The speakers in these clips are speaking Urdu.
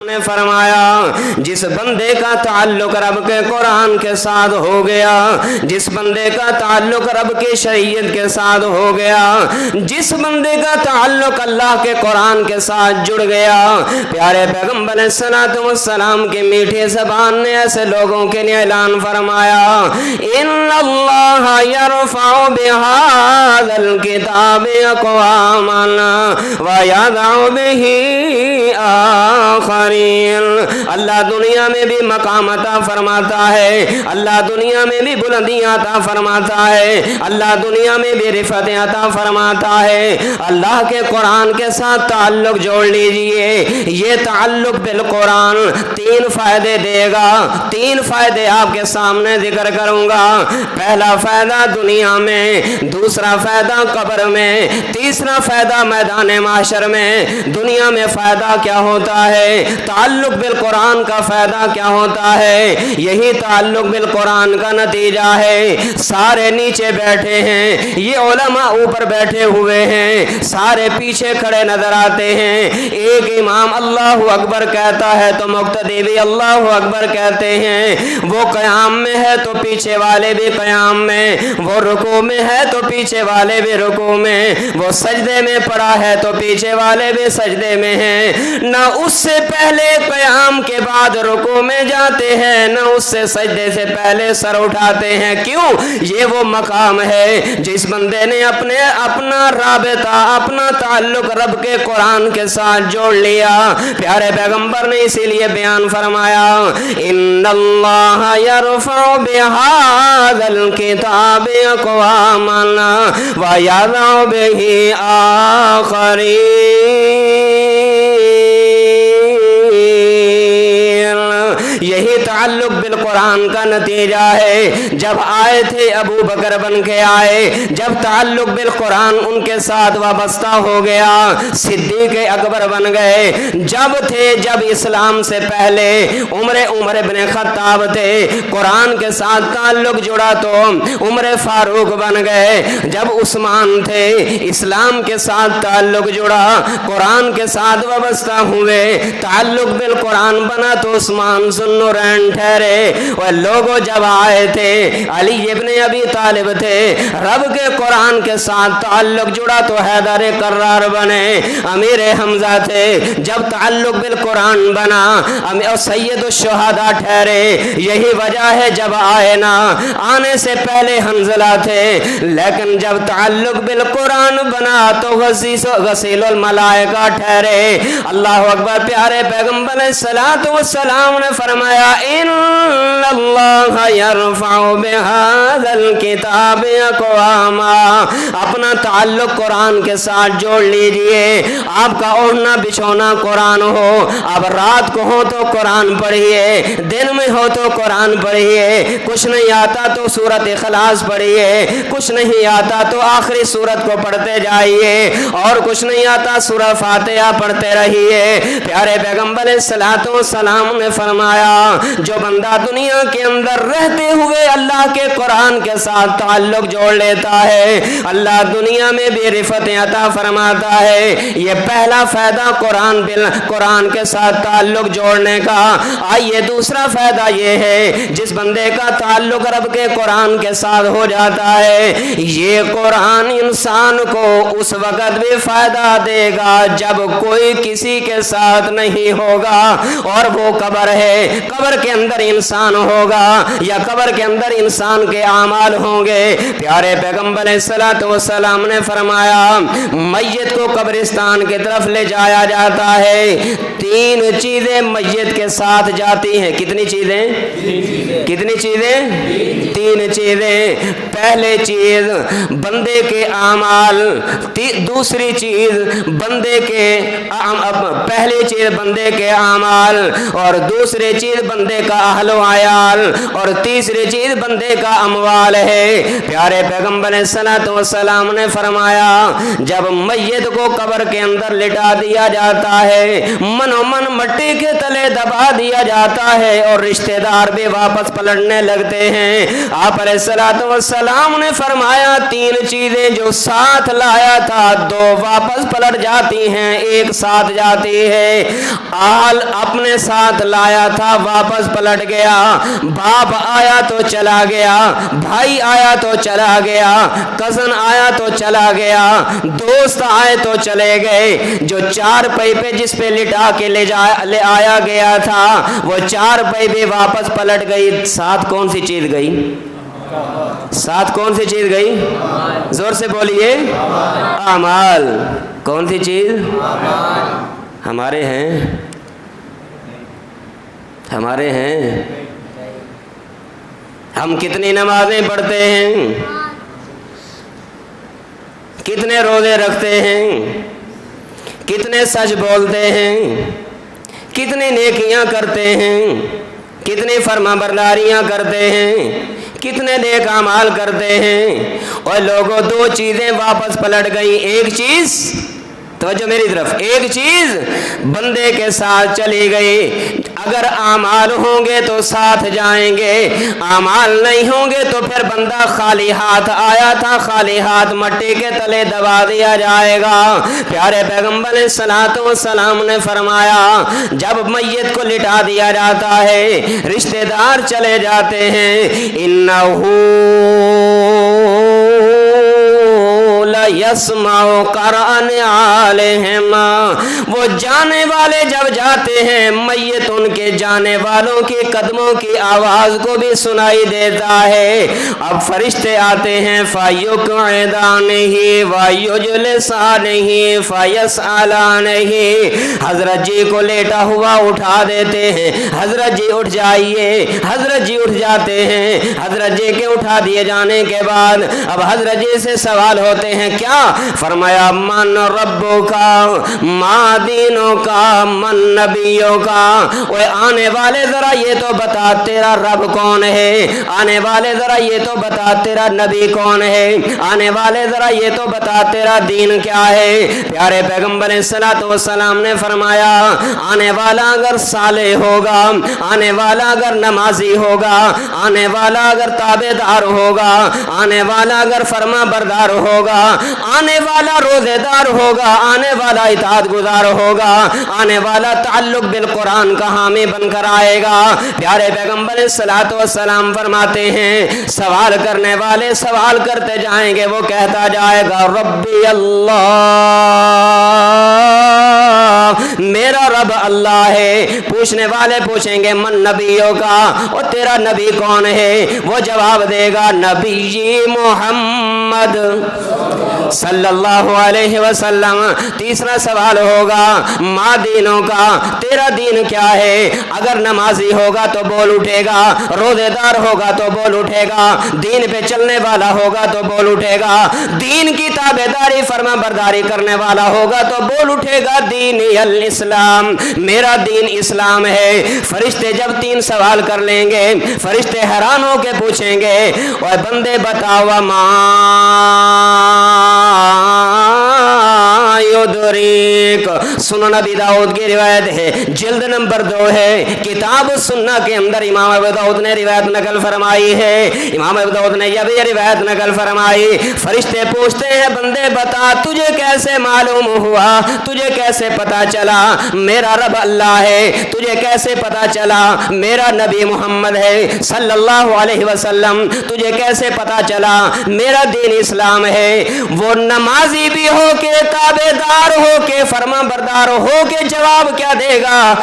نے فرمایا جس بندے کا تعلق رب کے قرآن کے ساتھ ہو گیا، جس بندے کا تعلق رب کے شریعت کے ساتھ ہو گیا، جس بندے کا تعلق اللہ کے قرآن کے ساتھ جڑ گیا، پیارے پیغمبر علیہ الصلوۃ والسلام کی میٹھی زبان نے ایسے لوگوں کے لیے اعلان فرمایا ان اللہ یرفع بہذا الکتاب اقواما ویضع بہ آخرین۔ اللہ دنیا میں بھی مقام عطا فرماتا ہے، اللہ دنیا میں بھی بلندیاں عطا فرماتا ہے، اللہ دنیا میں بھی رفعت عطا فرماتا ہے۔ اللہ کے قرآن کے ساتھ تعلق جوڑ لیجئے، یہ تعلق بالقرآن تین فائدے دے گا، تین فائدے آپ کے سامنے ذکر کروں گا۔ پہلا فائدہ دنیا میں، دوسرا فائدہ قبر میں، تیسرا فائدہ میدان معاشر میں۔ دنیا میں فائدہ کیا ہوتا ہے؟ تعلق بالقرآن کا فائدہ کیا ہوتا ہے؟ یہی تعلق بالقرآن کا نتیجہ ہے۔ سارے نیچے بیٹھے ہیں، یہ علماء اوپر بیٹھے ہوئے ہیں، سارے پیچھے کھڑے نظر آتے ہیں۔ ایک امام اللہ اکبر کہتا ہے تو مقتدی بھی اللہ اکبر کہتے ہیں، وہ قیام میں ہے تو پیچھے والے بھی قیام میں، وہ رکوع میں ہے تو پیچھے والے بھی رکوع میں، وہ سجدے میں پڑا ہے تو پیچھے والے بھی سجدے میں ہیں۔ نہ اس سے پہلے قیام کے بعد رکوع میں جاتے ہیں، نہ اس سے سجدے سے پہلے سر اٹھاتے ہیں۔ کیوں؟ یہ وہ مقام ہے جس بندے نے اپنا رابطہ، اپنا تعلق رب کے قرآن کے ساتھ جوڑ لیا۔ پیارے پیغمبر نے اسی لیے بیان فرمایا ان اللہ یرفع بہذا الکتاب اقواما ویضع بہ آخرین۔ یہی تعلق بالقرآن کا نتیجہ ہے۔ جب آئے تھے ابو بکر بن کے آئے، جب تعلق بالقرآن ان کے ساتھ وابستہ ہو گیا، صدیق اکبر بن گئے۔ جب اسلام سے پہلے عمر بن خطاب تھے، قرآن کے ساتھ تعلق جڑا تو عمر فاروق بن گئے۔ جب عثمان تھے، اسلام کے ساتھ تعلق جڑا، قرآن کے ساتھ وابستہ ہوئے، تعلق بالقرآن بنا تو عثمان ذوالنورین ٹھہرے۔ وہ لوگوں جب آئے تھے، علی ابن ابی طالب تھے، رب کے قرآن کے ساتھ تعلق جڑا تو حیدر کرار بنے۔ امیر حمزہ تھے، جب تعلق بالقرآن بنا اور سید الشہداء ٹھہرے۔ یہی وجہ ہے جب آئے نا، آنے سے پہلے حنظلہ تھے، لیکن جب تعلق بالقرآن بنا تو غسیل الملائکہ ٹھہرے۔ اللہ اکبر۔ پیارے پیغمبر علیہ الصلوۃ والسلام نے فرمایا ان اللہ یرفع بہذا الکتاب اقواما۔ اپنا تعلق قرآن کے ساتھ جوڑ لیجئے۔ آپ کا اوڑھنا بچھونا قرآن ہو، اب رات کو ہو تو قرآن پڑھیے، دن میں ہو تو قرآن پڑھیے، کچھ نہیں آتا تو سورۃ اخلاص پڑھیے، کچھ نہیں آتا تو آخری سورت کو پڑھتے جائیے، اور کچھ نہیں آتا سورہ فاتحہ پڑھتے رہیے۔ پیارے پیغمبر علیہ الصلوۃ والسلام نے فرمایا جو بندہ دنیا کے اندر رہتے ہوئے اللہ کے قرآن کے ساتھ تعلق جوڑ لیتا ہے، اللہ دنیا میں بھی رفعت عطا فرماتا ہے۔ یہ پہلا فائدہ قرآن کے ساتھ تعلق جوڑنے کا۔ آئیے دوسرا فائدہ یہ ہے، جس بندے کا تعلق رب کے قرآن کے ساتھ ہو جاتا ہے، یہ قرآن انسان کو اس وقت بھی فائدہ دے گا جب کوئی کسی کے ساتھ نہیں ہوگا، اور وہ قبر ہے، قبر کے اندر انسان ہوگا یا قبر کے اندر انسان کے اعمال ہوں گے۔ پیارے پیغمبر علیہ الصلوۃ والسلام نے فرمایا میت کو قبرستان کی طرف لے جایا جاتا ہے، تین چیزیں میت کے ساتھ جاتی ہیں۔ کتنی چیزیں؟ تین چیزیں۔ پہلے چیز بندے کے اعمال، دوسری چیز بندے کے پہلی چیز بندے کے اعمال، اور دوسری چیز بندے کا اہل و عیال اور تیسری چیز بندے کا اموال ہے۔ پیارے پیغمبر صلی اللہ علیہ وسلم نے فرمایا جب میت کو قبر کے اندر لٹا دیا جاتا ہے، من و من مٹی کے تلے دبا دیا جاتا ہے اور رشتہ دار بھی واپس پلٹنے لگتے ہیں، آپ علیہ الصلوۃ والسلام نے فرمایا تین چیزیں جو ساتھ لایا تھا دو واپس پلٹ جاتی ہیں، ایک ساتھ جاتی ہے۔ آل اپنے ساتھ لایا تھا واپس پلٹ گیا، باپ آیا تو چلا گیا، بھائی آیا تو چلا گیا، کزن آیا تو چلا گیا، دوست آئے تو چلے گئے۔ جو چار پائی پہ جس پہ لٹا کے لے آیا گیا تھا وہ چار پائی بھی واپس پلٹ گئی، ساتھ کون سی چیز گئی؟ ساتھ کون سی چیز گئی؟ زور سے بولیے، اعمال۔ کون سی چیز؟ ہمارے ہیں، ہمارے ہیں۔ ہم کتنی نمازیں پڑھتے ہیں، کتنے روزے رکھتے ہیں، کتنے سچ بولتے ہیں، کتنی نیکیاں کرتے ہیں، کتنی فرما برداریاں کرتے ہیں، کتنے نیک اعمال کرتے ہیں، اور لوگوں دو چیزیں واپس پلٹ گئیں۔ ایک چیز، توجہ میری طرف، ایک چیز بندے کے ساتھ چلی گئی۔ اگر اعمال ہوں گے تو ساتھ جائیں گے، اعمال نہیں ہوں گے تو پھر بندہ خالی ہاتھ آیا تھا، خالی ہاتھ مٹی کے تلے دبا دیا جائے گا۔ پیارے پیغمبر علیہ الصلوۃ والسلام نے فرمایا جب میت کو لٹا دیا جاتا ہے، رشتہ دار چلے جاتے ہیں، انہو یسمع قرآن علیہم، وہ جانے والے جب جاتے ہیں میت ان کے جانے والوں کے قدموں کی آواز کو بھی سنائی دیتا ہے۔ اب فرشتے آتے ہیں فَيُقْعِدَانِهِ وَيُجْلِسَانِهِ فَيَسْأَلَانِهِ، حضرت جی کو لیٹا ہوا اٹھا دیتے ہیں، حضرت جی اٹھ جائیے، حضرت جی اٹھ جاتے ہیں۔ حضرت جی کے اٹھا دیے جانے کے بعد اب حضرت جی سے سوال ہوتے ہیں، کیا؟ فرمایا من ربوں کا، ما دینوں کا، من نبیوں کا۔ اوے آنے والے ذرا یہ تو بتا تیرا رب کون ہے، آنے والے ذرا یہ تو بتا تیرا نبی کون ہے، آنے والے ذرا یہ تو بتا تیرا دین کیا ہے۔ پیارے پیغمبر صلی اللہ علیہ وسلم نے فرمایا آنے والا اگر صالح ہوگا، آنے والا اگر نمازی ہوگا، آنے والا اگر تابع دار ہوگا، آنے والا اگر فرما بردار ہوگا، آنے والا روزے دار ہوگا، آنے والا اطاعت گزار ہوگا، آنے والا تعلق بالقرآن کا حامی بن کر آئے گا۔ پیارے پیغمبر صلی اللہ علیہ وسلم فرماتے ہیں سوال کرنے والے سوال کرتے جائیں گے، وہ کہتا جائے گا ربی اللہ، میرا رب اللہ ہے۔ پوچھنے والے پوچھیں گے من نبیوں کا، اور تیرا نبی کون ہے؟ وہ جواب دے گا نبی محمد صلی اللہ علیہ وسلم۔ تیسرا سوال ہوگا ما دینوں کا، تیرا دین کیا ہے؟ اگر نمازی ہوگا تو بول اٹھے گا، روزے دار ہوگا تو بول اٹھے گا، دین پہ چلنے والا ہوگا تو بول اٹھے گا، دین کی تابعداری فرما برداری کرنے والا ہوگا تو بول اٹھے گا دین الاسلام، میرا دین اسلام ہے۔ فرشتے جب تین سوال کر لیں گے، فرشتے حیران ہو کے پوچھیں گے اور بندے بتاؤ ما یدریک، سنن ابی داؤد کی روایت ہے، جلد نمبر 2 ہے، کتاب السنہ کے اندر امام ابو داؤد نے روایت نقل فرمائی ہے۔ امام ابو داؤد نے یہ بھی روایت نقل فرمائی، فرشتے پوچھتے ہیں بندے بتا تجھے کیسے معلوم ہوا، تجھے کیسے پتا چلا میرا رب اللہ ہے، تجھے کیسے پتا چلا میرا نبی محمد ہے صلی اللہ علیہ وسلم، تجھے کیسے پتا چلا میرا دین اسلام ہے؟ وہ نمازی بھی ہو کے، تابع دار ہو کے، فرما بردار ہو کے جواب کیا دے گا؟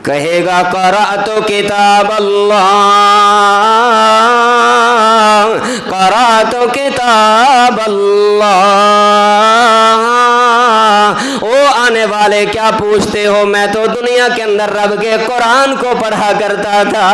کہے گا قرأت کتاب اللہ، قرأت کتاب اللہ، او آنے والے کیا پوچھتے ہو، میں تو دنیا کے اندر رب کے قرآن کو پڑھا کرتا تھا،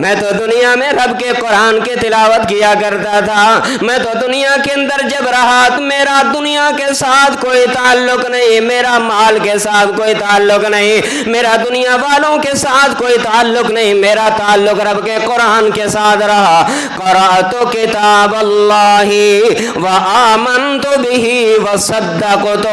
میں تو دنیا میں رب کے قرآن کی تلاوت کیا کرتا تھا، میں تو دنیا کے اندر جب رہا میرا دنیا کے ساتھ کوئی تعلق نہیں، میرا مال کے ساتھ کوئی تعلق نہیں، میرا دنیا والوں کے ساتھ کوئی تعلق نہیں، میرا تعلق رب کے قرآن کے ساتھ رہا۔ قرأت کتاب اللہ وآمنت بہ وصدقت،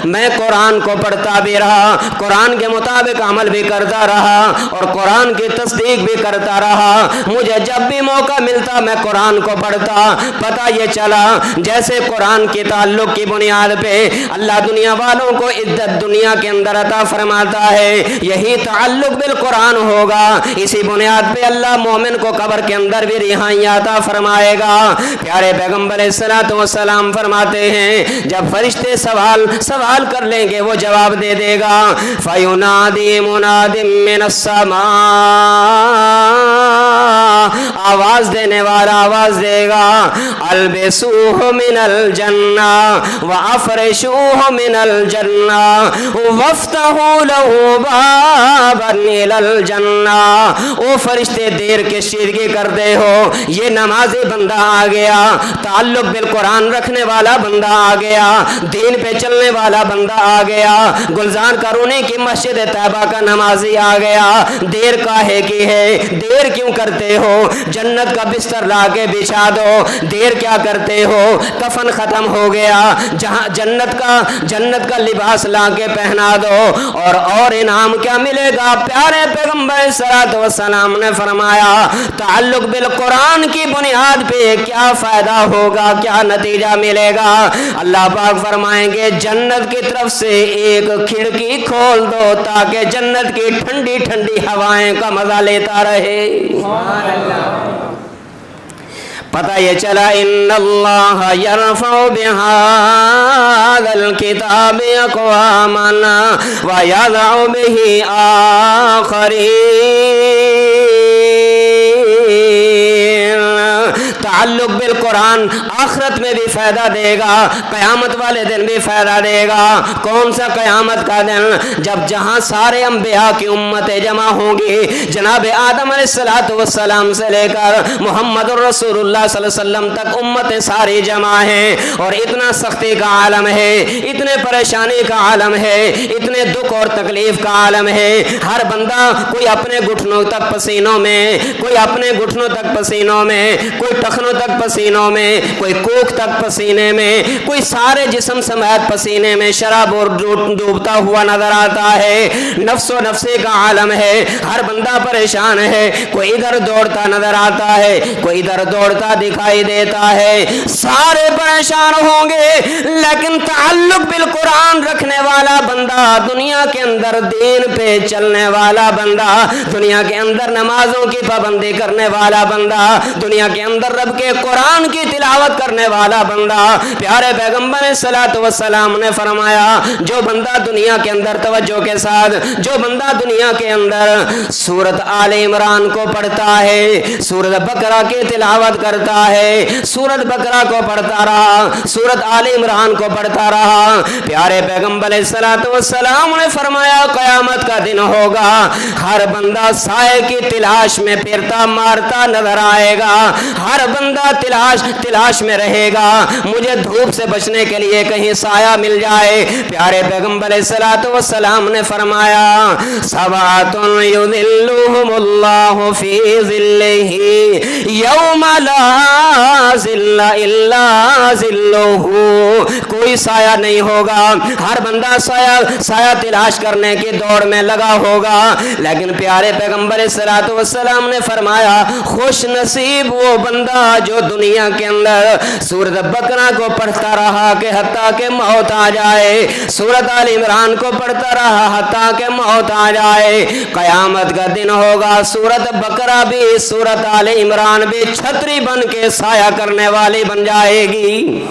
میں قرآن کو پڑھتا بھی رہا، قرآن کے مطابق عمل بھی کرتا رہا اور قرآن کی تصدیق بھی کرتا رہا۔ مجھے جب بھی موقع ملتا میں قرآن کو پڑھتا۔ پتہ یہ چلا جیسے قرآن کے تعلق کی بنیاد پہ اللہ دنیا والوں کو عزت دنیا کے اندر عطا فرماتا ہے، یہی تعلق بالقرآن ہوگا، اسی بنیاد پہ اللہ مومن کو قبر کے اندر بھی رہائی عطا فرمائے گا۔ پیارے پیغمبر علیہ الصلوۃ والسلام فرماتے ہیں جب فرشتے سوال کر لیں گے وہ جواب دے دے گا، فَيُنَادِي مُنَادٍ مِّنَ السَّمَاءِ، آواز دینے والا آواز دے گا، البسوہ من الجنہ وافرشوہ من الجنہ وافتحوا لہ بابا الی الجنہ۔ او فرشتے دیر کشیدگی کرتے ہو، یہ نمازی بندہ آ گیا، تعلق بالقرآن رکھنے والا بندہ آ گیا، دین پہ چلنے والا بندہ آ گیا، گلزار کرونی کی مسجد طیبہ کا نمازی آ گیا، دیر کاہے کی ہے، دیر کیوں کرتے ہو، جنت کا بستر لا کے بچھا دو، دیر کیا کرتے ہو، کفن ختم ہو گیا، جہاں جنت کا لباس لا کے پہنا دو، اور انعام کیا ملے گا؟ پیارے پیغمبر صلی اللہ علیہ وسلم نے فرمایا تعلق بالقرآن کی بنیاد پہ کیا فائدہ ہوگا، کیا نتیجہ ملے گا؟ اللہ پاک فرمائیں گے جنت کی طرف سے ایک کھڑکی کھول دو تاکہ جنت کی ٹھنڈی ٹھنڈی ہوائیں کا مزہ لیتا رہے۔ پتہ یہ چلا ان اللہ یرفع بہذا الکتاب اقواما ویضع بہ آخرین۔ تعلق بالقرآن آخرت میں بھی فائدہ دے گا، قیامت والے دن بھی فائدہ دے گا۔ کون سا قیامت کا دن؟ جب جہاں سارے انبیاء کی امتیں جمع ہوں گی، جناب آدم علیہ السلام سے لے کر محمد الرسول اللہ صلی اللہ علیہ وسلم تک امتیں ساری جمع ہیں، اور اتنا سختی کا عالم ہے، اتنے پریشانی کا عالم ہے، اتنے دکھ اور تکلیف کا عالم ہے۔ ہر بندہ کوئی اپنے گھٹنوں تک پسینوں میں، کوئی اپنے گھٹنوں تک پسینوں میں، کوئی ٹخنوں تک پسینوں میں، کوئی کوکھ تک پسینے میں، کوئی سارے جسم سمیت پسینے میں شراب اور ڈوبتا ہوا نظر آتا ہے۔ نفس و نفسی کا عالم ہے، ہر بندہ پریشان ہے، کوئی ادھر دوڑتا نظر آتا ہے، کوئی ادھر دوڑتا دکھائی دیتا ہے، سارے پریشان ہوں گے، لیکن تعلق بالقرآن رکھنے والا بندہ، دنیا کے اندر دین پہ چلنے والا بندہ، دنیا کے اندر نمازوں کی پابندی کرنے والا بندہ، دنیا کے اندر رب کے قرآن کی تلاوت کرنے والا بندہ، پیارے پیغمبر صلی اللہ علیہ وسلم نے فرمایا جو بندہ دنیا کے اندر توجہ کے ساتھ، جو بندہ دنیا کے اندر سورت آل عمران کو پڑھتا ہے، سورت بقرہ کی تلاوت کرتا ہے، سورت بقرہ کو پڑھتا رہا، سورت آل عمران کو پڑھتا رہا، پیارے پیغمبر صلی اللہ علیہ وسلم نے فرمایا قیامت کا دن ہوگا، ہر بندہ سائے کی تلاش میں پھرتا مارتا نظر آئے گا، ہر بندہ تلاش میں رہے گا، مجھے دھوپ سے بچنے کے لیے کہیں سایہ مل جائے۔ پیارے پیغمبر صلی اللہ علیہ وسلم نے فرمایا سبعۃ یظلھم اللہ فی ظلہ یوم لا ظل الا ظلہ، کوئی سایہ نہیں ہوگا، ہر بندہ سایہ تلاش کرنے کی دوڑ میں لگا ہوگا، لیکن پیارے پیغمبر صلی اللہ علیہ وسلم نے فرمایا خوش نصیب وہ بندہ جو دنیا کے اندر سورت بقرہ کو پڑھتا رہا کہ حتیٰ کہ موت آ جائے، سورت آل عمران کو پڑھتا رہا حتیٰ کہ موت آ جائے۔ قیامت کا دن ہوگا، سورت بقرہ بھی سورت آل عمران بھی چھتری بن کے سایہ کرنے والی بن جائے گی۔